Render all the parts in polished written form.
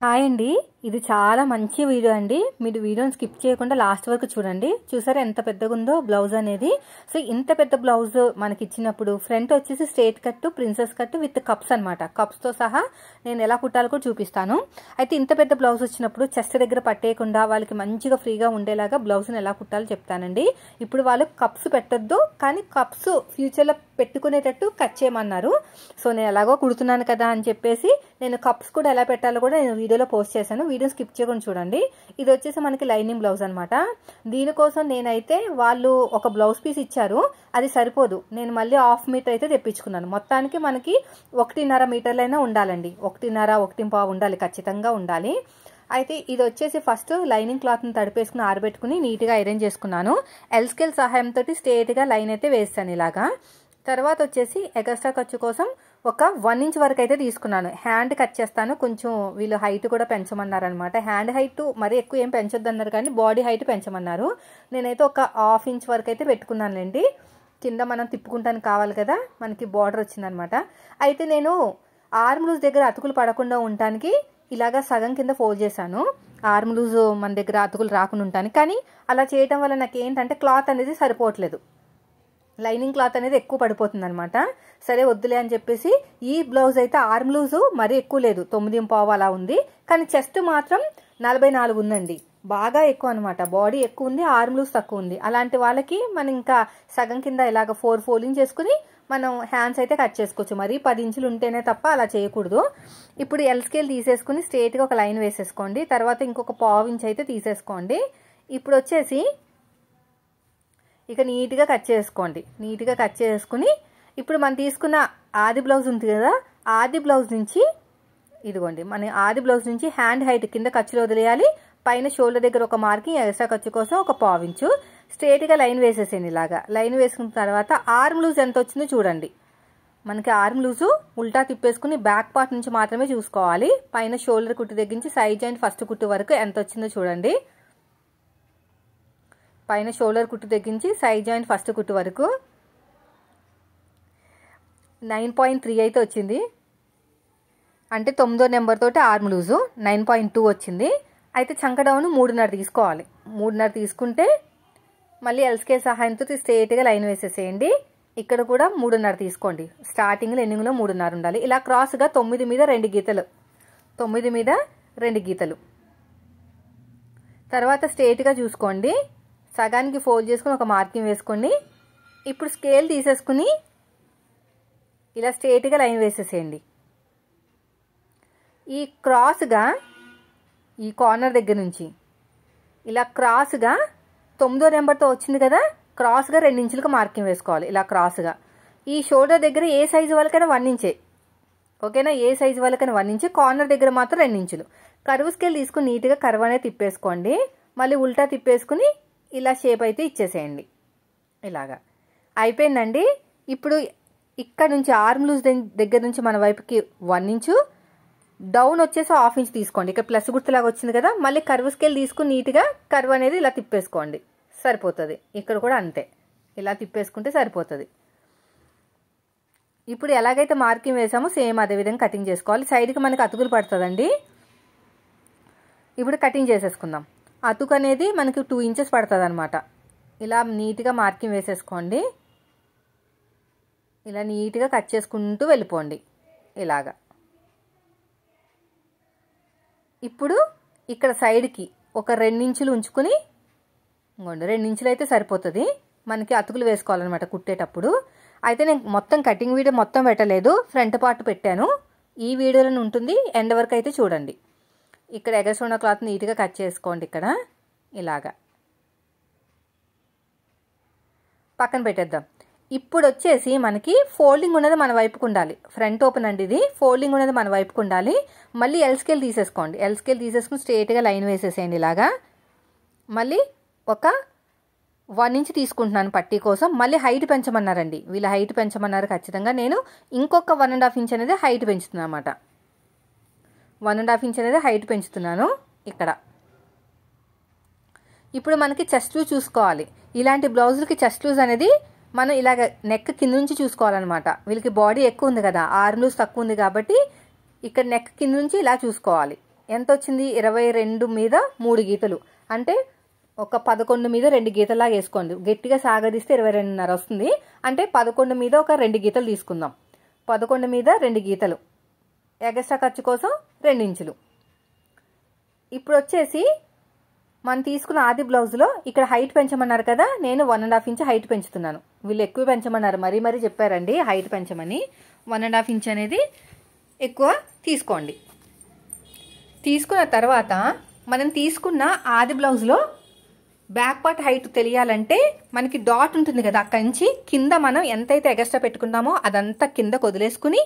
Hi అండి, ఇది చాలా మంచి వీడియో అండి. మీరు వీడియోని స్కిప్ చేయకుండా లాస్ట్ వరకు చూడండి. చూసారా ఎంత పెద్దగా ఉందో బ్లౌజ్ అనేది. సో ఇంత పెద్ద బ్లౌజ్ మనకి ఇచ్చినప్పుడు ఫ్రంట్ వచ్చేసి straight cut, princess cut with cups అనమాట. కప్స్తో సహా నేను ఎలా కుట్టాలో కూడా చూపిస్తాను. అయితే ఇంత పెద్ద బ్లౌజ్ వచ్చినప్పుడు చెస్ట్ దగ్గర పట్టేయకుండా వాళ్ళకి మంచిగా ఫ్రీగా ఉండేలాగా బ్లౌజ్ని ఎలా కుట్టాలో చెప్తానండి. ఇప్పుడు వాళ్ళు కప్స్ పెట్టొద్దు, కానీ కప్స్ ఫ్యూచర్లో పెట్టుకునేటట్టు కట్ చేయమన్నారు. సో నేను ఎలాగో కుడుతున్నాను కదా అని చెప్పేసి నేను కప్స్ కూడా ఎలా పెట్టాలో కూడా నేను వీడియోలో పోస్ట్ చేశాను. వీడియో స్కిప్ చేయకుండా చూడండి. ఇది వచ్చేసి మనకి లైనింగ్ బ్లౌజ్ అనమాట. దీనికోసం నేనైతే వాళ్ళు ఒక బ్లౌజ్ పీస్ ఇచ్చారు, అది సరిపోదు. నేను మళ్ళీ 1/2 మీటర్ అయితే తెప్పించుకున్నాను. మొత్తానికి మనకి 1.5 మీటర్లైనా ఉండాలండి. 1.5, 1.15 ఉండాలి, ఖచ్చితంగా ఉండాలి. అయితే ఇది వచ్చేసి ఫస్ట్ లైనింగ్ క్లాత్ని తడిపేసుకుని ఆరబెట్టుకుని నీట్గా అరేంజ్ చేసుకున్నాను. ఎల్ స్కేల్ సహాయంతో స్ట్రేట్గా లైన్ అయితే వేస్తాను ఇలాగా. తర్వాత వచ్చేసి ఎక్స్ట్రా ఖర్చు కోసం ఒక 1 ఇంచ్ వరకు అయితే తీసుకున్నాను. హ్యాండ్ కట్ చేస్తాను. కొంచెం వీళ్ళు హైట్ కూడా పెంచమన్నారు అనమాట. హ్యాండ్ హైట్ మరీ ఎక్కువ ఏం పెంచొద్దు అన్నారు, కానీ బాడీ హైట్ పెంచమన్నారు. నేనైతే ఒక 1/2 ఇంచ్ వరకు అయితే పెట్టుకున్నానండి. కింద మనం తిప్పుకుంటానికి కావాలి కదా, మనకి బార్డర్ వచ్చిందనమాట. అయితే నేను ఆర్మ్ లూజ్ దగ్గర అతుకులు పడకుండా ఉండటానికి ఇలాగా సగం కింద ఫోల్డ్ చేశాను. ఆర్మ్ లూజ్ మన దగ్గర అతుకులు రాకుండా ఉంటాను. కానీ అలా చేయడం వల్ల నాకు ఏంటంటే క్లాత్ అనేది సరిపోవట్లేదు. లైనింగ్ క్లాత్ అనేది ఎక్కువ పడిపోతుంది అనమాట. సరే వద్దులే అని చెప్పేసి ఈ బ్లౌజ్ అయితే ఆర్మ్ లూజు మరీ ఎక్కువ లేదు, 9.5 అలా ఉంది. కానీ చెస్ట్ మాత్రం 44 ఉందండి, బాగా ఎక్కువ అనమాట. బాడీ ఎక్కువ ఉంది, ఆర్మ్ లూజ్ తక్కువ ఉంది. అలాంటి వాళ్ళకి మనం ఇంకా సగం కింద ఇలాగ 4 ఫోల్డింగ్ చేసుకుని మనం హ్యాండ్స్ అయితే కట్ చేసుకోవచ్చు. మరి 10 ఇంచులు ఉంటేనే తప్ప అలా చేయకూడదు. ఇప్పుడు ఎల్ స్కేల్ తీసేసుకుని స్ట్రేట్గా ఒక లైన్ వేసేసుకోండి. తర్వాత ఇంకొక 1/2 ఇంచ్ అయితే తీసేసుకోండి. ఇప్పుడు వచ్చేసి ఇక నీట్గా కట్ చేసుకోండి. నీట్గా కట్ చేసుకుని ఇప్పుడు మనం తీసుకున్న ఆది బ్లౌజ్ ఉంది కదా, ఆది బ్లౌజ్ నుంచి ఇదిగోండి, మన ఆది బ్లౌజ్ నుంచి హ్యాండ్ హైట్ కింద ఖర్చులు వదిలేయాలి. పైన షోల్డర్ దగ్గర ఒక మార్కింగ్, ఎక్స్ట్రా ఖర్చు కోసం ఒక 1/2 ఇంచు స్ట్రేట్గా లైన్ వేసేసేయండి. ఇలాగా లైన్ వేసుకున్న తర్వాత ఆర్మ్ లూజ్ ఎంత వచ్చిందో చూడండి. మనకి ఆర్మ్ లూజు ఉల్టా తిప్పేసుకుని బ్యాక్ పార్ట్ నుంచి మాత్రమే చూసుకోవాలి. పైన షోల్డర్ కుట్టు దగ్గర నుంచి సైడ్ జాయింట్ ఫస్ట్ కుట్టు వరకు ఎంత వచ్చిందో చూడండి. పైన షోల్డర్ కుట్టు తగ్గించి సైడ్ జాయింట్ ఫస్ట్ కుట్టు వరకు 9.3 అయితే వచ్చింది. అంటే 9వ నెంబర్ తోటి ఆర్మ్ లూజు 9.2 వచ్చింది. అయితే చంక డౌన్ 3.5 తీసుకోవాలి. 3.5 తీసుకుంటే మళ్ళీ ఎల్ స్కేల్ సహాయంతో స్ట్రేట్గా లైన్ వేసేసేయండి. ఇక్కడ కూడా 3.5 తీసుకోండి. స్టార్టింగ్లో ఎండింగ్లో 3.5 ఉండాలి. ఇలా క్రాస్గా 9 మీద 2 గీతలు, 9 మీద 2 గీతలు. తర్వాత స్ట్రేట్గా చూసుకోండి. సగానికి ఫోల్డ్ చేసుకుని ఒక మార్కింగ్ వేసుకోండి. ఇప్పుడు స్కేల్ తీసేసుకుని ఇలా స్ట్రేట్గా లైన్ వేసేసేయండి. ఈ క్రాస్గా ఈ కార్నర్ దగ్గర నుంచి ఇలా క్రాస్గా 9వ నెంబర్తో వచ్చింది కదా, క్రాస్గా 2 ఇంచులకు మార్కింగ్ వేసుకోవాలి. ఇలా క్రాస్గా ఈ షోల్డర్ దగ్గర ఏ సైజు వాళ్ళకైనా 1 ఇంచే, ఓకేనా? ఏ సైజు వాళ్ళకైనా 1 ఇంచు. కార్నర్ దగ్గర మాత్రం 2 ఇంచులు. కర్వ్ స్కేల్ తీసుకుని నీట్గా కర్వ్ అనేది తిప్పేసుకోండి. మళ్ళీ ఉల్టా తిప్పేసుకుని ఇలా షేప్ అయితే ఇచ్చేసేయండి. ఇలాగా అయిపోయిందండి. ఇప్పుడు ఇక్కడ నుంచి ఆర్మ్ లూజ్ దగ్గర నుంచి మన వైపుకి 1 ఇంచు, డౌన్ వచ్చేసి 1/2 ఇంచ్ తీసుకోండి. ఇక్కడ ప్లస్ గుర్తులాగా వచ్చింది కదా, మళ్ళీ కర్వ్ స్కేల్ తీసుకుని నీట్గా కర్వ్ అనేది ఇలా తిప్పేసుకోండి, సరిపోతుంది. ఇక్కడ కూడా అంతే, ఇలా తిప్పేసుకుంటే సరిపోతుంది. ఇప్పుడు ఎలాగైతే మార్కింగ్ వేసామో సేమ్ అదే విధంగా కటింగ్ చేసుకోవాలి. సైడ్కి మనకి అతుకులు పడుతుందండి. ఇప్పుడు కటింగ్ చేసేసుకుందాం. అతుకు అనేది మనకి 2 ఇంచెస్ పడుతుంది అనమాట. ఇలా నీట్గా మార్కింగ్ వేసేసుకోండి. ఇలా నీట్గా కట్ చేసుకుంటూ వెళ్ళిపోండి ఇలాగా. ఇప్పుడు ఇక్కడ సైడ్కి ఒక 2 ఇంచులు ఉంచుకుని, ఇంకోండి 2 ఇంచులు అయితే సరిపోతుంది. మనకి అతుకులు వేసుకోవాలన్నమాట కుట్టేటప్పుడు. అయితే నేను మొత్తం కటింగ్ వీడియో మొత్తం పెట్టలేదు, ఫ్రంట్ పార్ట్ పెట్టాను. ఈ వీడియోలో ఉంటుంది, ఎండ్ వరకు అయితే చూడండి. ఇక్కడ ఎగస్ట్రా ఉన్న క్లాత్ నీట్గా కట్ చేసుకోండి. ఇక్కడ ఇలాగా పక్కన పెట్టేద్దాం. ఇప్పుడు వచ్చేసి మనకి ఫోల్డింగ్ ఉన్నది మన వైపుకు ఉండాలి. ఫ్రంట్ ఓపెన్ అండి ఇది. ఫోల్డింగ్ ఉన్నది మన వైపుకు ఉండాలి. మళ్ళీ ఎల్ స్కేల్ తీసేసుకోండి. ఎల్ స్కేల్ తీసేసుకుని స్ట్రేట్గా లైన్ వేసేసేయండి ఇలాగా. మళ్ళీ ఒక 1 ఇంచ్ తీసుకుంటున్నాను పట్టీ కోసం. మళ్ళీ హైట్ పెంచమన్నారండి, వీళ్ళ హైట్ పెంచమన్నారు ఖచ్చితంగా. నేను ఇంకొక 1.5 ఇంచ్ అనేది హైట్ పెంచుతున్నాను అన్నమాట. 1.5 ఇంచ్ అనేది హైట్ పెంచుతున్నాను ఇక్కడ. ఇప్పుడు మనకి చెస్ట్ లూజ్ చూసుకోవాలి. ఇలాంటి బ్లౌజులకి చెస్ట్ లూజ్ అనేది మనం ఇలాగ నెక్ కింద నుంచి చూసుకోవాలన్నమాట. వీళ్ళకి బాడీ ఎక్కువ ఉంది కదా, ఆర్మ్ లూజ్ తక్కువ ఉంది కాబట్టి ఇక్కడ నెక్ కింద నుంచి ఇలా చూసుకోవాలి. ఎంత వచ్చింది 22 మీద 3 గీతలు అంటే ఒక 11 మీద 2 గీతలాగా వేసుకోండి. గట్టిగా సాగదీస్తే 22.5 వస్తుంది. అంటే 11 మీద ఒక 2 గీతలు తీసుకుందాం. 11 మీద 2 గీతలు ఎగస్ట్రా ఖర్చు కోసం 2 ఇంచులు. ఇప్పుడు వచ్చేసి మనం తీసుకున్న ఆది బ్లౌజ్లో ఇక్కడ హైట్ పెంచమన్నారు కదా, నేను 1.5 ఇంచ్ హైట్ పెంచుతున్నాను. వీళ్ళు ఎక్కువ పెంచమన్నారు, మరీ చెప్పారండి హైట్ పెంచమని. 1.5 ఇంచ్ అనేది ఎక్కువ తీసుకోండి. తీసుకున్న తర్వాత మనం తీసుకున్న ఆది బ్లౌజ్లో బ్యాక్ పార్ట్ హైట్ తెలియాలంటే మనకి డాట్ ఉంటుంది కదా, అక్కడి నుంచి కింద మనం ఎంతైతే ఎగస్ట్రా పెట్టుకున్నామో అదంతా కింద వదిలేసుకుని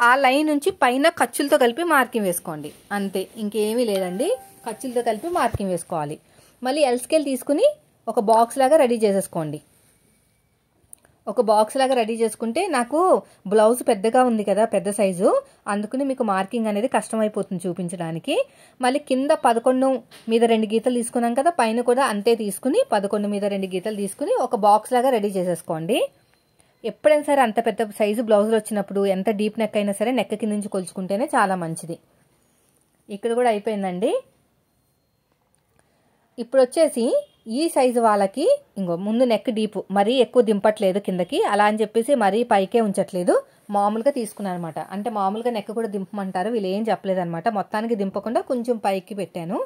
ఆ లైన్ నుంచి పైన ఖర్చులతో కలిపి మార్కింగ్ వేసుకోండి. అంతే, ఇంకేమీ లేదండి. ఖర్చులతో కలిపి మార్కింగ్ వేసుకోవాలి. మళ్ళీ ఎల్ స్కేల్ తీసుకుని ఒక బాక్స్ లాగా రెడీ చేసేసుకోండి. ఒక బాక్స్ లాగా రెడీ చేసుకుంటే నాకు బ్లౌజ్ పెద్దగా ఉంది కదా, పెద్ద సైజు, అందుకని మీకు మార్కింగ్ అనేది కష్టమైపోతుంది చూపించడానికి. మళ్ళీ కింద 11 మీద 2 గీతలు తీసుకున్నాం కదా, పైన కూడా అంతే తీసుకుని 11 మీద 2 గీతలు తీసుకుని ఒక బాక్స్ లాగా రెడీ చేసేసుకోండి. ఎప్పుడైనా సరే అంత పెద్ద సైజు బ్లౌజులు వచ్చినప్పుడు ఎంత డీప్ నెక్ అయినా సరే నెక్ కింద నుంచి కొలుచుకుంటేనే చాలా మంచిది. ఇక్కడ కూడా అయిపోయిందండి. ఇప్పుడు వచ్చేసి ఈ సైజు వాళ్ళకి ఇంకో ముందు నెక్ డీప్ మరీ ఎక్కువ దింపట్లేదు కిందకి, అలా అని చెప్పేసి మరీ పైకే ఉంచట్లేదు, మామూలుగా తీసుకున్నాను అనమాట. అంటే మామూలుగా నెక్ కూడా దింపమంటారు, వీళ్ళు ఏం చెప్పలేదు అనమాట. మొత్తానికి దింపకుండా కొంచెం పైకి పెట్టాను.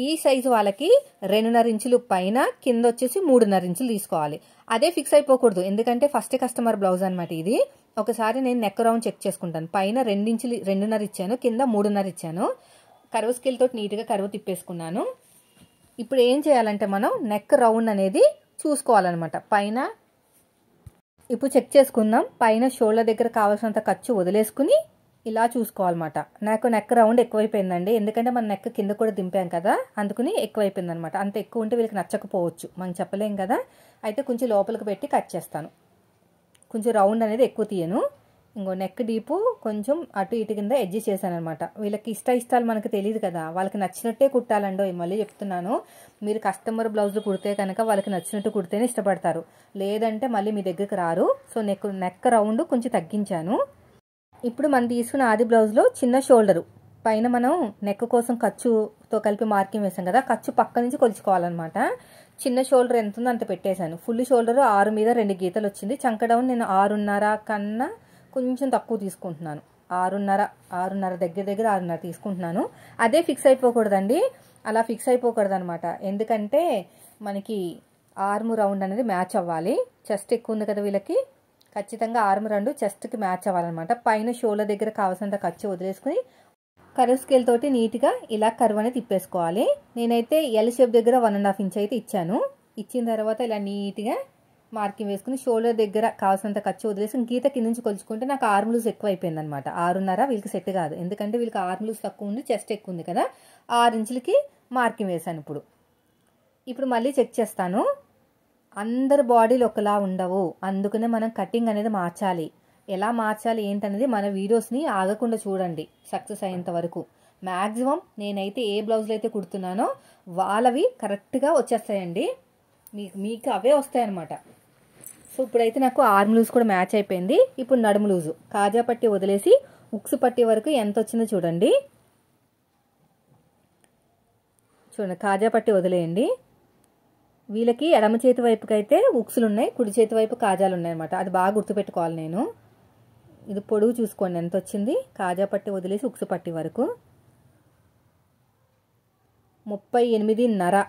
ఈ సైజు వాళ్ళకి 2.5 ఇంచులు పైన, కింద వచ్చేసి 3.5 ఇంచులు తీసుకోవాలి. అదే ఫిక్స్ అయిపోకూడదు, ఎందుకంటే ఫస్ట్ కస్టమర్ బ్లౌజ్ అనమాట ఇది. ఒకసారి నేను నెక్ రౌండ్ చెక్ చేసుకుంటాను. పైన 2 ఇంచులు 2.5 ఇచ్చాను, కింద 3.5 ఇచ్చాను. కర్వ్ స్కేల్ తోటి నీట్గా కర్వ్ తిప్పేసుకున్నాను. ఇప్పుడు ఏం చేయాలంటే మనం నెక్ రౌండ్ అనేది చూసుకోవాలన్నమాట. పైన ఇప్పుడు చెక్ చేసుకుందాం. పైన షోల్డర్ దగ్గర కావాల్సినంత ఖర్చు వదిలేసుకుని ఇలా చూసుకోవాలన్నమాట. నాకు నెక్ రౌండ్ ఎక్కువైపోయిందండి, ఎందుకంటే మనం నెక్ కింద కూడా దింపాం కదా, అందుకని ఎక్కువైపోయింది అనమాట. అంత ఎక్కువ ఉంటే వీళ్ళకి నచ్చకపోవచ్చు, మనం చెప్పలేం కదా. అయితే కొంచెం లోపలికి పెట్టి కట్ చేస్తాను. కొంచెం రౌండ్ అనేది ఎక్కువ తీయను. ఇంకో నెక్ డీపు కొంచెం అటు ఇటు కింద ఎడ్జ్ చేశాను అనమాట. వీళ్ళకి ఇష్టాలు మనకు తెలియదు కదా, వాళ్ళకి నచ్చినట్టే కుట్టాలండో. మళ్ళీ చెప్తున్నాను, మీరు కస్టమర్ బ్లౌజ్ కుడితే కనుక వాళ్ళకి నచ్చినట్టు కుడితేనే ఇష్టపడతారు, లేదంటే మళ్ళీ మీ దగ్గరికి రారు. సో నెక్ రౌండ్ కొంచెం తగ్గించాను. ఇప్పుడు మనం తీసుకున్న ఆది బ్లౌజ్లో చిన్న షోల్డరు పైన మనం నెక్ కోసం ఖర్చుతో కలిపి మార్కింగ్ వేసాం కదా, ఖర్చు పక్క నుంచి కొలుచుకోవాలన్నమాట. చిన్న షోల్డర్ ఎంత ఉందో అంత పెట్టేశాను. ఫుల్ షోల్డర్ 6 మీద 2 గీతలు వచ్చింది. చంక డౌన్ నేను 6.5 కన్నా కొంచెం తక్కువ తీసుకుంటున్నాను. 6.5 దగ్గర 6.5 తీసుకుంటున్నాను. అదే ఫిక్స్ అయిపోకూడదండి, అలా ఫిక్స్ అయిపోకూడదు అనమాట. ఎందుకంటే మనకి ఆర్మ్ రౌండ్ అనేది మ్యాచ్ అవ్వాలి. చెస్ట్ ఎక్కువ ఉంది కదా వీళ్ళకి, ఖచ్చితంగా ఆర్మ్ రౌండ్ చెస్ట్కి మ్యాచ్ అవ్వాలన్నమాట. పైన షోల్డర్ దగ్గర కావాల్సినంత ఖర్చు వదిలేసుకుని కర్వ్ స్కేల్ తోటి నీట్గా ఇలా కర్వ్ అనేది తిప్పేసుకోవాలి. నేనైతే ఎల్ షేప్ దగ్గర 1.5 ఇంచ్ అయితే ఇచ్చాను. ఇచ్చిన తర్వాత ఇలా నీట్గా మార్కింగ్ వేసుకుని షోల్డర్ దగ్గర కావాల్సినంత ఖర్చు వదిలేసి గీత కింద నుంచి కొలుచుకుంటే నాకు ఆర్మ్ లూజ్ ఎక్కువ అయిపోయింది అనమాట. 6.5 వీళ్ళకి సెట్ కాదు, ఎందుకంటే వీళ్ళకి ఆర్మ్ లూజ్ తక్కువ ఉంది, చెస్ట్ ఎక్కువ ఉంది కదా. 6 ఇంచులకి మార్కింగ్ వేసాను. ఇప్పుడు మళ్ళీ చెక్ చేస్తాను. అందరు బాడీలు ఒకలా ఉండవు, అందుకనే మనం కటింగ్ అనేది మార్చాలి. ఎలా మార్చాలి ఏంటనేది మన వీడియోస్ని ఆగకుండా చూడండి సక్సెస్ అయ్యేంత వరకు. మ్యాక్సిమం నేనైతే ఏ బ్లౌజులు అయితే కుడుతున్నానో వాళ్ళవి కరెక్ట్గా వచ్చేస్తాయండి, మీకు అవే వస్తాయన్నమాట. సో ఇప్పుడైతే నాకు ఆర్మ్ లూజ్ కూడా మ్యాచ్ అయిపోయింది. ఇప్పుడు నడుము లూజు కాజా పట్టి వదిలేసి ఉక్సు పట్టి వరకు ఎంత వచ్చిందో చూడండి. కాజా పట్టి వదిలేయండి. వీళ్ళకి ఎడమ చేతి వైపుకి అయితే ఉక్సులు ఉన్నాయి, కుడి చేతి వైపు కాజాలు ఉన్నాయి అనమాట. అది బాగా గుర్తుపెట్టుకోవాలి. నేను ఇది పొడుగు చూసుకోండి ఎంత వచ్చింది. కాజా పట్టి వదిలేసి ఉక్సు పట్టి వరకు 38.5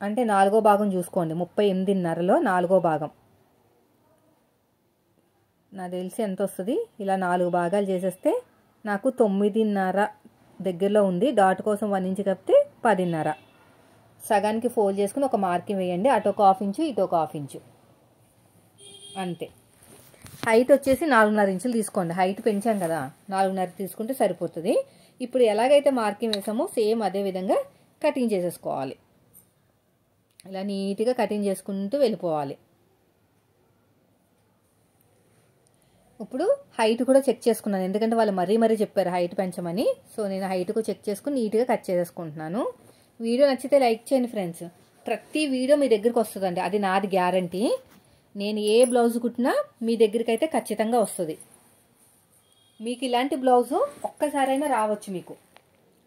అంటే 4వ భాగం చూసుకోండి. 38.5లో 4వ భాగం నాకు తెలిసి ఎంత వస్తుంది. ఇలా 4 భాగాలు చేసేస్తే నాకు 9.5 దగ్గరలో ఉంది. డాట్ కోసం 1 ఇంచ్ కప్పితే 10.5. సగానికి ఫోల్డ్ చేసుకుని ఒక మార్కింగ్ వేయండి. అటు ఒక 1/2 ఇంచు, ఇటు ఒక 1/2 ఇంచు, అంతే. హైట్ వచ్చేసి 4.5 ఇంచులు తీసుకోండి. హైట్ పెంచాం కదా, 4.5 తీసుకుంటే సరిపోతుంది. ఇప్పుడు ఎలాగైతే మార్కింగ్ వేసామో సేమ్ అదే విధంగా కటింగ్ చేసేసుకోవాలి. ఇలా నీట్గా కటింగ్ చేసుకుంటూ వెళ్ళిపోవాలి. ఇప్పుడు హైట్ కూడా చెక్ చేసుకున్నాను, ఎందుకంటే వాళ్ళు మరీ చెప్పారు హైట్ పెంచమని. సో నేను హైట్ కూడా చెక్ చేసుకుని నీట్గా కట్ చేసుకుంటున్నాను. వీడియో నచ్చితే లైక్ చేయండి ఫ్రెండ్స్. ప్రతి వీడియో మీ దగ్గరికి వస్తుందండి, అది నాది గ్యారంటీ. నేను ఏ బ్లౌజ్ కుట్టినా మీ దగ్గరికి అయితే ఖచ్చితంగా వస్తుంది. మీకు ఇలాంటి బ్లౌజు ఒక్కసారైనా రావచ్చు మీకు.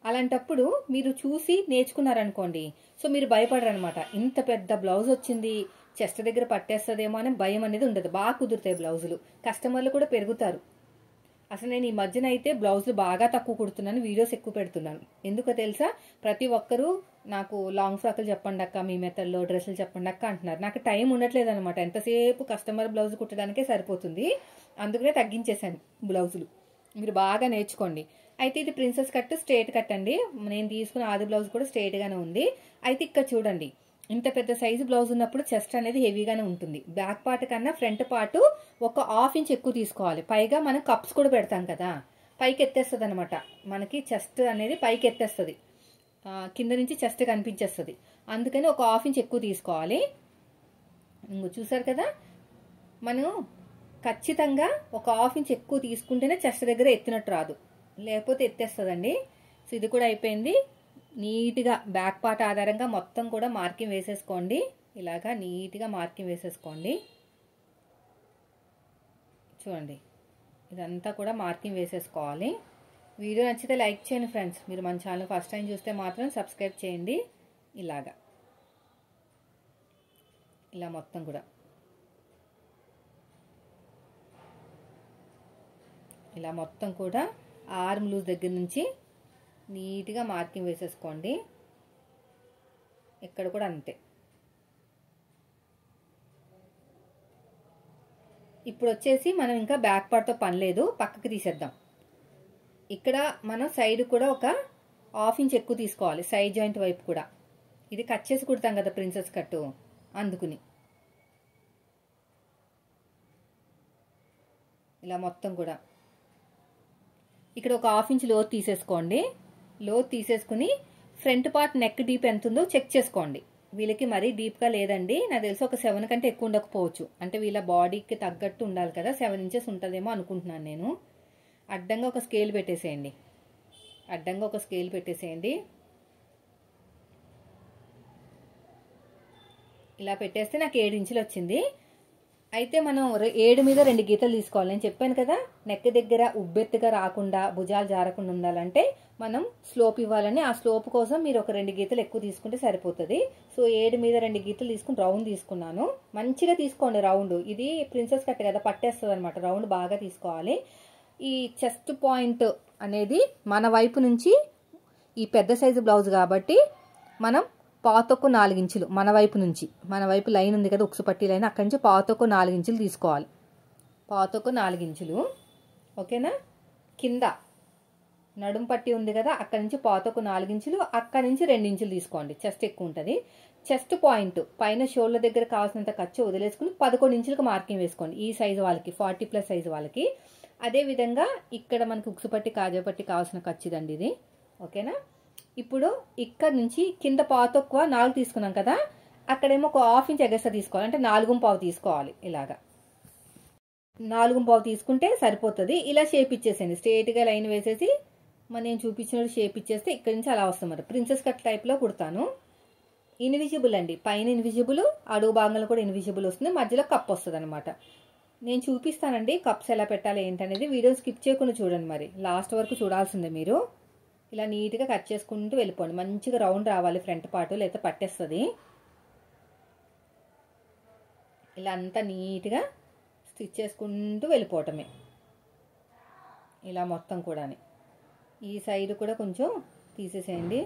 అలాంటప్పుడు మీరు చూసి నేర్చుకున్నారనుకోండి, సో మీరు భయపడరు అనమాట. ఇంత పెద్ద బ్లౌజ్ వచ్చింది, చెస్ట్ దగ్గర పట్టేస్తుందేమో అని భయం అనేది ఉండదు. బాగా కుదురుతాయి బ్లౌజులు, కస్టమర్లు కూడా పెరుగుతారు. అసలు నేను ఈ మధ్యన అయితే బ్లౌజులు బాగా తక్కువ కుడుతున్నాను, వీడియోస్ ఎక్కువ పెడుతున్నాను. ఎందుకో తెలుసా, ప్రతి ఒక్కరూ నాకు లాంగ్ ఫ్రాక్లు చెప్పండి అక్క, మీ మెథడ్లో డ్రెస్సులు చెప్పండి అక్క అంటున్నారు. నాకు టైం ఉండట్లేదు అనమాట, ఎంతసేపు కస్టమర్ బ్లౌజ్ కుట్టడానికే సరిపోతుంది. అందుకనే తగ్గించేశాను బ్లౌజులు. మీరు బాగా నేర్చుకోండి. అయితే ఇది ప్రిన్సెస్ కట్ స్ట్రేట్ కట్ అండి. నేను తీసుకున్న ఆది బ్లౌజ్ కూడా స్ట్రేట్గానే ఉంది. అయితే ఇక్కడ చూడండి, ఇంత పెద్ద సైజు బ్లౌజ్ ఉన్నప్పుడు చెస్ట్ అనేది హెవీగానే ఉంటుంది. బ్యాక్ పార్ట్ కన్నా ఫ్రంట్ పార్ట్ ఒక 1/2 ఇంచ్ ఎక్కువ తీసుకోవాలి. పైగా మనం కప్స్ కూడా పెడతాం కదా, పైకి ఎత్తేస్తుంది అనమాట. మనకి చెస్ట్ అనేది పైకి ఎత్తేస్తుంది, కింద నుంచి చెస్ట్ కనిపించేస్తుంది. అందుకని ఒక 1/2 ఇంచ్ ఎక్కువ తీసుకోవాలి. ఇంకో చూసారు కదా, మనం ఖచ్చితంగా ఒక 1/2 ఇంచ్ ఎక్కువ తీసుకుంటేనే చెస్ట్ దగ్గర ఎత్తినట్టు రాదు, లేకపోతే ఎత్తేస్తుందండి. సో ఇది కూడా అయిపోయింది. నీట్గా బ్యాక్ పార్ట్ ఆధారంగా మొత్తం కూడా మార్కింగ్ వేసేసుకోండి. ఇలాగా నీట్గా మార్కింగ్ వేసేసుకోండి. చూడండి, ఇదంతా కూడా మార్కింగ్ వేసేసుకోవాలి. వీడియో నచ్చితే లైక్ చేయండి ఫ్రెండ్స్. మీరు మన ఛానల్ ఫస్ట్ టైం చూస్తే మాత్రం సబ్స్క్రైబ్ చేయండి. ఇలాగా ఇలా మొత్తం కూడా ఇలా మొత్తం కూడా ఆర్మ్ లూజ్ దగ్గర నుంచి నీట్గా మార్కింగ్ వేసేసుకోండి. ఇక్కడ కూడా అంతే. ఇప్పుడు వచ్చేసి మనం ఇంకా బ్యాక్ పార్ట్తో పని లేదు, పక్కకి తీసేద్దాం. ఇక్కడ మనం సైడ్ కూడా ఒక 1/2 ఇంచ్ ఎక్కువ తీసుకోవాలి, సైడ్ జాయింట్ వైపు కూడా. ఇది కట్ చేసి కుడతాం కదా ప్రిన్సెస్ కట్టు, అందుకుని ఇలా మొత్తం కూడా ఇక్కడ ఒక 1/2 ఇంచ్ లోతు తీసేసుకోండి. లోతు తీసేసుకుని ఫ్రంట్ పార్ట్ నెక్ డీప్ ఎంత ఉందో చెక్ చేసుకోండి. వీళ్ళకి మరీ డీప్గా లేదండి, నాకు తెలిసి ఒక 7 కంటే ఎక్కువ ఉండకపోవచ్చు. అంటే వీళ్ళ బాడీకి తగ్గట్టు ఉండాలి కదా, 7 ఇంచెస్ ఉంటుందేమో అనుకుంటున్నాను నేను. అడ్డంగా ఒక స్కేల్ పెట్టేసేయండి, అడ్డంగా ఒక స్కేల్ పెట్టేసేయండి. ఇలా పెట్టేస్తే నాకు 7 ఇంచులు వచ్చింది. అయితే మనం 7 మీద 2 గీతలు తీసుకోవాలి. నేను చెప్పాను కదా, నెక్ దగ్గర ఉబ్బెత్తుగా రాకుండా, భుజాలు జారకుండా ఉండాలంటే మనం స్లోప్ ఇవ్వాలని. ఆ స్లోప్ కోసం మీరు ఒక 2 గీతలు ఎక్కువ తీసుకుంటే సరిపోతుంది. సో 7 మీద 2 గీతలు తీసుకుని రౌండ్ తీసుకున్నాను. మంచిగా తీసుకోండి రౌండ్. ఇది ప్రిన్సెస్ కట్ కదా, పట్టేస్తుంది అనమాట. రౌండ్ బాగా తీసుకోవాలి. ఈ చెస్ట్ పాయింట్ అనేది మన వైపు నుంచి, ఈ పెద్ద సైజు బ్లౌజ్ కాబట్టి మనం పాతొక్కు 4 ఇంచులు మన వైపు నుంచి, మన వైపు లైన్ ఉంది కదా ఉక్సు పట్టి లైన్, అక్కడి నుంచి పాతొక్కు 4 ఇంచులు తీసుకోవాలి. పాతొక్కు 4 ఇంచులు, ఓకేనా. కింద నడుం పట్టి ఉంది కదా, అక్కడి నుంచి పాతొక్కు 4 ఇంచులు, అక్కడి నుంచి 2 ఇంచులు తీసుకోండి. చెస్ట్ ఎక్కువ ఉంటుంది. చెస్ట్ పాయింట్ పైన షోల్డర్ దగ్గర కావాల్సినంత ఖర్చు వదిలేసుకుని 11 ఇంచులకు మార్కింగ్ వేసుకోండి. ఈ సైజు వాళ్ళకి, 40+ సైజు వాళ్ళకి. అదేవిధంగా ఇక్కడ మనకు ఉక్సు పట్టి కాజా పట్టి కావాల్సిన ఖర్చు ఇదండి ఇది, ఓకేనా. ఇప్పుడు ఇక్కడ నుంచి కింద పాతొక్కువ 4 తీసుకున్నాం కదా, అక్కడేమో ఒక 1/2 ఇంచ్ ఎగస్ట్రా తీసుకోవాలి. అంటే 4.5 తీసుకోవాలి. ఇలాగా 4.5 తీసుకుంటే సరిపోతుంది. ఇలా షేప్ ఇచ్చేసేయండి, స్ట్రేట్గా లైన్ వేసేసి నేను చూపించినట్టు షేప్ ఇచ్చేస్తే ఇక్కడ నుంచి అలా వస్తుంది. మరి ప్రిన్సెస్ కట్ టైప్లో కుడతాను. ఇన్విజిబుల్ అండి, పైన ఇన్విజిబుల్, అడుగు భాగంలో కూడా ఇన్విజిబుల్ వస్తుంది, మధ్యలో కప్ వస్తుంది అనమాట. నేను చూపిస్తానండి కప్స్ ఎలా పెట్టాలి ఏంటనేది. వీడియో స్కిప్ చేయకుండా చూడండి, మరి లాస్ట్ వరకు చూడాల్సిందే మీరు. ఇలా నీట్గా కట్ చేసుకుంటూ వెళ్ళిపోండి. మంచిగా రౌండ్ రావాలి ఫ్రంట్ పార్ట్, లేకపోతే పట్టేస్తుంది. ఇలా అంతా నీట్గా స్టిచ్ చేసుకుంటూ వెళ్ళిపోవటమే, ఇలా మొత్తం కూడా. ఈ సైడ్ కూడా కొంచెం తీసేసేయండి.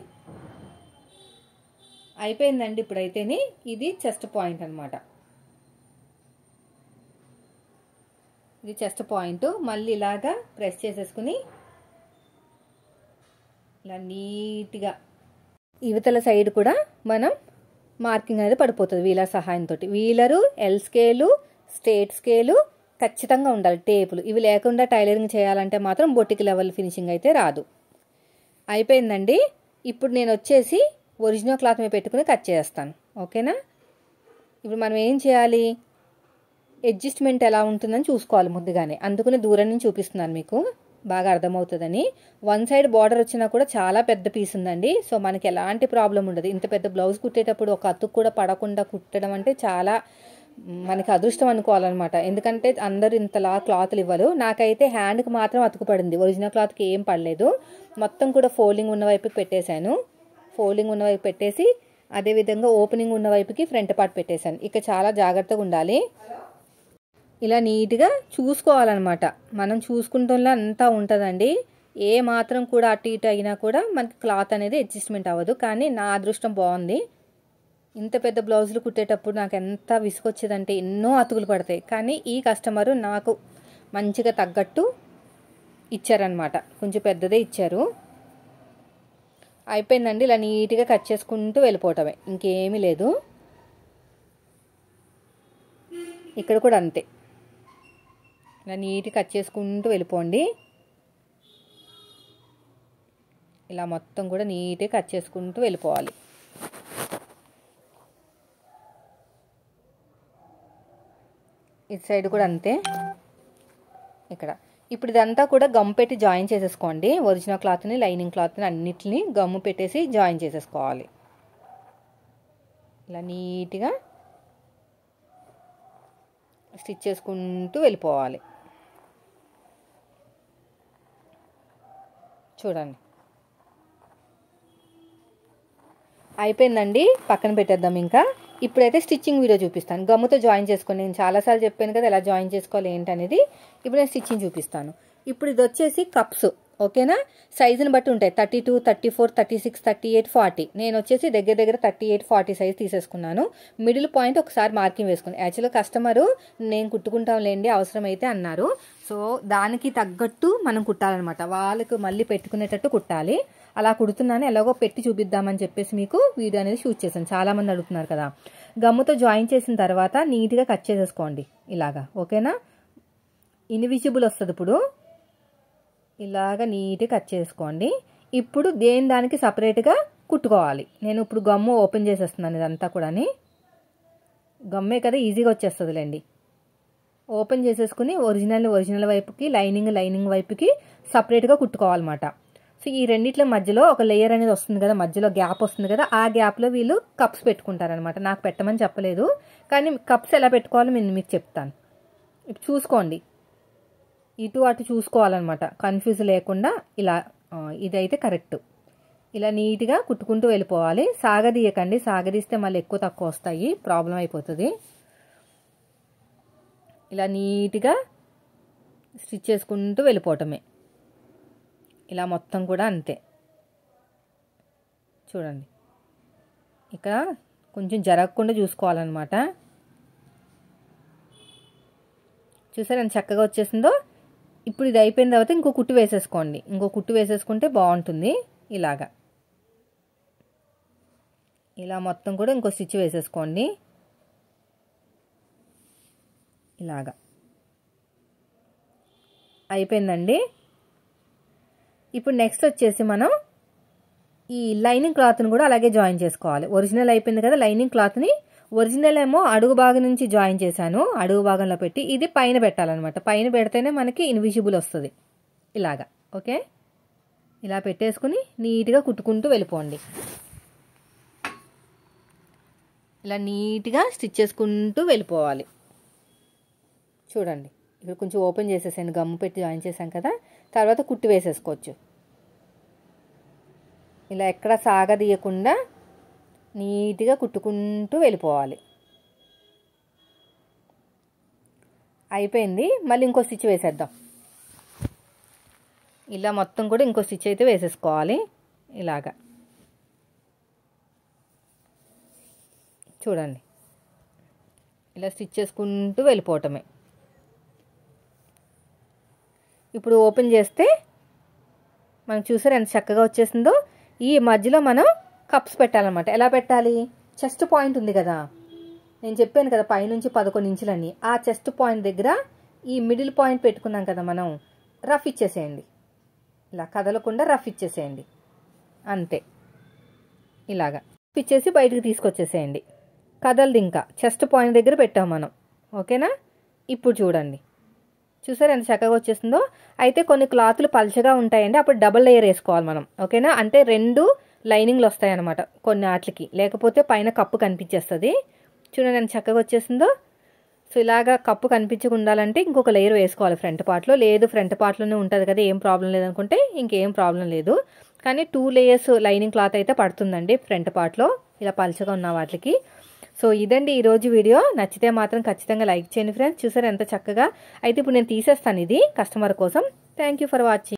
అయిపోయిందండి ఇప్పుడైతేని. ఇది చెస్ట్ పాయింట్ అనమాట. ఇది చెస్ట్ పాయింట్. మళ్ళీ ఇలాగా ప్రెస్ చేసేసుకుని ఇలా నీట్గా ఇవతల సైడ్ కూడా మనం మార్కింగ్ అనేది పడిపోతుంది వీలర్ సహాయంతో. Wheeler, L scale, straight scale ఖచ్చితంగా ఉండాలి. టేపులు ఇవి లేకుండా టైలరింగ్ చేయాలంటే మాత్రం బొటిక్ లెవెల్ ఫినిషింగ్ అయితే రాదు. అయిపోయిందండి. ఇప్పుడు నేను వచ్చేసి ఒరిజినల్ క్లాత్ మీద పెట్టుకుని కట్ చేస్తాను, ఓకేనా. ఇప్పుడు మనం ఏం చేయాలి, అడ్జస్ట్మెంట్ ఎలా ఉంటుందని చూసుకోవాలి ముందుగానే. అందుకని దూరం నుంచి చూపిస్తున్నాను, మీకు బాగా అర్థమవుతుందని. 1 సైడ్ బార్డర్ వచ్చినా కూడా చాలా పెద్ద పీస్ ఉందండి. సో మనకి ఎలాంటి ప్రాబ్లం ఉండదు. ఇంత పెద్ద బ్లౌజ్ కుట్టేటప్పుడు ఒక అతుకు కూడా పడకుండా కుట్టడం అంటే చాలా మనకి అదృష్టం అనుకోవాలన్నమాట. ఎందుకంటే అందరూ ఇంతలా క్లాత్లు ఇవ్వరు. నాకైతే హ్యాండ్కి మాత్రం అతుకు పడింది, ఒరిజినల్ క్లాత్కి ఏం పడలేదు. మొత్తం కూడా ఫోల్డింగ్ ఉన్న వైపుకి పెట్టేశాను. ఫోల్డింగ్ ఉన్న వైపు పెట్టేసి అదేవిధంగా ఓపెనింగ్ ఉన్న వైపుకి ఫ్రంట్ పార్ట్ పెట్టేశాను. ఇక చాలా జాగ్రత్తగా ఉండాలి. ఇలా నీట్గా చూసుకోవాలన్నమాట. మనం చూసుకుంటూనే అంతా ఉంటుందండి. ఏ మాత్రం కూడా అటు ఇటు అయినా కూడా మనకి క్లాత్ అనేది అడ్జస్ట్మెంట్ అవ్వదు. కానీ నా అదృష్టం బాగుంది. ఇంత పెద్ద బ్లౌజులు కుట్టేటప్పుడు నాకు ఎంత విసుగొచ్చేదంటే ఎన్నో అతుకులు పడతాయి. కానీ ఈ కస్టమరు నాకు మంచిగా తగ్గట్టు ఇచ్చారనమాట. కొంచెం పెద్దదే ఇచ్చారు. అయిపోయిందండి. ఇలా నీట్గా కట్ చేసుకుంటూ వెళ్ళిపోవటమే, ఇంకేమీ లేదు. ఇక్కడ కూడా అంతే, ఇలా నీట్గా కట్ చేసుకుంటూ వెళ్ళిపోండి. ఇలా మొత్తం కూడా నీట్గా కట్ చేసుకుంటూ వెళ్ళిపోవాలి. ఇటు సైడ్ కూడా అంతే. ఇక్కడ ఇప్పుడు ఇదంతా కూడా గమ్ పెట్టి జాయిన్ చేసేసుకోండి. ఒరిజినల్ క్లాత్ని, లైనింగ్ క్లాత్ని అన్నిటిని గమ్ము పెట్టేసి జాయిన్ చేసేసుకోవాలి. ఇలా నీట్గా స్టిచ్ చేసుకుంటూ వెళ్ళిపోవాలి. చూడండి, అయిపోయిందండి. పక్కన పెట్టేద్దాం. ఇంకా ఇప్పుడైతే స్టిచ్చింగ్ వీడియో చూపిస్తాను. గమ్ముతో జాయిన్ చేసుకొని, నేను చాలాసార్లు చెప్పాను కదా ఎలా జాయిన్ చేసుకోవాలి ఏంటనేది. ఇప్పుడు నేను స్టిచ్చింగ్ చూపిస్తాను. ఇప్పుడు ఇది వచ్చేసి కప్స్, ఓకేనా? సైజుని బట్టి ఉంటాయి. 32, 34, 36, 38, 40. నేను వచ్చేసి దగ్గర దగ్గర 38, 40 సైజ్ తీసేసుకున్నాను. మిడిల్ పాయింట్ ఒకసారి మార్కింగ్ వేసుకుని, యాక్చువల్గా కస్టమరు నేను కుట్టుకుంటాంలేండి అవసరమైతే అన్నారు. సో దానికి తగ్గట్టు మనం కుట్టాలన్నమాట. వాళ్ళకు మళ్ళీ పెట్టుకునేటట్టు కుట్టాలి. అలా కుడుతున్నాను, ఎలాగో పెట్టి చూపిద్దామని చెప్పేసి మీకు వీడియో అనేది షూట్ చేశాను. చాలామంది అడుగుతున్నారు కదా. గమ్ముతో జాయిన్ చేసిన తర్వాత నీట్గా కట్ చేసేసుకోండి ఇలాగా, ఓకేనా? ఇన్విజిబుల్ వస్తుంది. ఇప్పుడు ఇలాగ నీట్గా కట్ చేసుకోండి. ఇప్పుడు దేని దానికి సపరేట్గా కుట్టుకోవాలి. నేను ఇప్పుడు గమ్ము ఓపెన్ చేసేస్తున్నాను. ఇదంతా కూడా గమ్మే కదా, ఈజీగా వచ్చేస్తుందిలేండి. ఓపెన్ చేసేసుకుని ఒరిజినల్ వైపుకి, లైనింగ్ వైపుకి సపరేట్గా కుట్టుకోవాలన్నమాట. సో ఈ రెండిట్ల మధ్యలో ఒక లేయర్ అనేది వస్తుంది కదా, మధ్యలో గ్యాప్ వస్తుంది కదా, ఆ గ్యాప్లో వీళ్ళు కప్స్ పెట్టుకుంటారనమాట. నాకు పెట్టమని చెప్పలేదు, కానీ కప్స్ ఎలా పెట్టుకోవాలో నేను మీకు చెప్తాను. ఇప్పుడు చూసుకోండి, ఇటు అటు చూసుకోవాలన్నమాట, కన్ఫ్యూజ్ లేకుండా. ఇలా ఇదైతే కరెక్ట్. ఇలా నీట్గా కుట్టుకుంటూ వెళ్ళిపోవాలి. సాగదీయకండి, సాగదీస్తే మళ్ళీ ఎక్కువ తక్కువ వస్తాయి, ప్రాబ్లం అయిపోతుంది. ఇలా నీట్గా స్టిచ్ చేసుకుంటూ వెళ్ళిపోవటమే. ఇలా మొత్తం కూడా అంతే. చూడండి, ఇక్కడ కొంచెం జరగకుండా చూసుకోవాలన్నమాట. చూసారా ఎంత చక్కగా వచ్చేసిందో. ఇప్పుడు ఇది అయిపోయిన తర్వాత ఇంకో కుట్టు వేసేసుకోండి. ఇంకో కుట్టు వేసేసుకుంటే బాగుంటుంది. ఇలాగా ఇలా మొత్తం కూడా ఇంకో స్టిచ్ వేసేసుకోండి. ఇలాగా అయిపోయిందండి. ఇప్పుడు నెక్స్ట్ వచ్చేసి మనం ఈ లైనింగ్ క్లాత్ని కూడా అలాగే జాయిన్ చేసుకోవాలి. ఒరిజినల్ అయిపోయింది కదా, లైనింగ్ క్లాత్ని ఒరిజినల్ ఏమో అడుగు భాగం నుంచి జాయిన్ చేశాను, అడుగు భాగంలో పెట్టి. ఇది పైన పెట్టాలన్నమాట. పైన పెడితేనే మనకి ఇన్విజిబుల్ వస్తుంది. ఇలాగా, ఓకే? ఇలా పెట్టేసుకుని నీట్గా కుట్టుకుంటూ వెళ్ళిపోండి. ఇలా నీట్గా స్టిచ్ చేసుకుంటూ వెళ్ళిపోవాలి. చూడండి, ఇక్కడ కొంచెం ఓపెన్ చేసేసాను, గమ్ము పెట్టి జాయిన్ చేశాం కదా. తర్వాత కుట్టు వేసేసుకోవచ్చు. ఇలా ఎక్కడ సాగదీయకుండా నీట్గా కుట్టుకుంటూ వెళ్ళిపోవాలి. అయిపోయింది. మళ్ళీ ఇంకో స్టిచ్ వేసేద్దాం. ఇలా మొత్తం కూడా ఇంకో స్టిచ్ అయితే వేసేసుకోవాలి. ఇలాగా చూడండి, ఇలా స్టిచ్ చేసుకుంటూ వెళ్ళిపోవటమే. ఇప్పుడు ఓపెన్ చేస్తే మనకు చూసారు ఎంత చక్కగా వచ్చేసిందో. ఈ మధ్యలో మనం కప్స్ పెట్టాలన్నమాట. ఎలా పెట్టాలి? చెస్ట్ పాయింట్ ఉంది కదా, నేను చెప్పాను కదా పైనుంచి 11 ఇంచులని. ఆ చెస్ట్ పాయింట్ దగ్గర ఈ మిడిల్ పాయింట్ పెట్టుకున్నాం కదా మనం, రఫ్ ఇచ్చేసేయండి. ఇలా కదలకుండా రఫ్ ఇచ్చేసేయండి, అంతే. ఇలాగా ఇచ్చేసి బయటకు తీసుకొచ్చేసేయండి. కదలదు ఇంకా. చెస్ట్ పాయింట్ దగ్గర పెట్టాం మనం, ఓకేనా? ఇప్పుడు చూడండి, చూసారు ఎంత చక్కగా వచ్చేసిందో. అయితే కొన్ని క్లాతులు పల్చగా ఉంటాయండి, అప్పుడు డబుల్ లేయర్ వేసుకోవాలి మనం, ఓకేనా? అంటే 2 లైనింగ్లు వస్తాయి అన్నమాట కొన్ని ఆటలకి, లేకపోతే పైన కప్పు కనిపించేస్తుంది. చూడండి ఎంత చక్కగా వచ్చేసిందో. సో ఇలాగా కప్పు కనిపించకుండా ఉండాలంటే ఇంకొక లేయర్ వేసుకోవాలి ఫ్రంట్ పార్ట్లో. లేదు ఫ్రంట్ పార్ట్లోనే ఉంటుంది కదా, ఏం ప్రాబ్లం లేదనుకుంటే ఇంకేం ప్రాబ్లం లేదు. కానీ 2 లేయర్స్ లైనింగ్ క్లాత్ అయితే పడుతుందండి ఫ్రంట్ పార్ట్లో, ఇలా పలుచగా ఉన్న వాటికి. సో ఇదండి ఈరోజు వీడియో. నచ్చితే మాత్రం ఖచ్చితంగా లైక్ చేయండి ఫ్రెండ్స్. చూసారు ఎంత చక్కగా. అయితే ఇప్పుడు నేను తీసేస్తాను ఇది కస్టమర్ కోసం. Thank you for watching.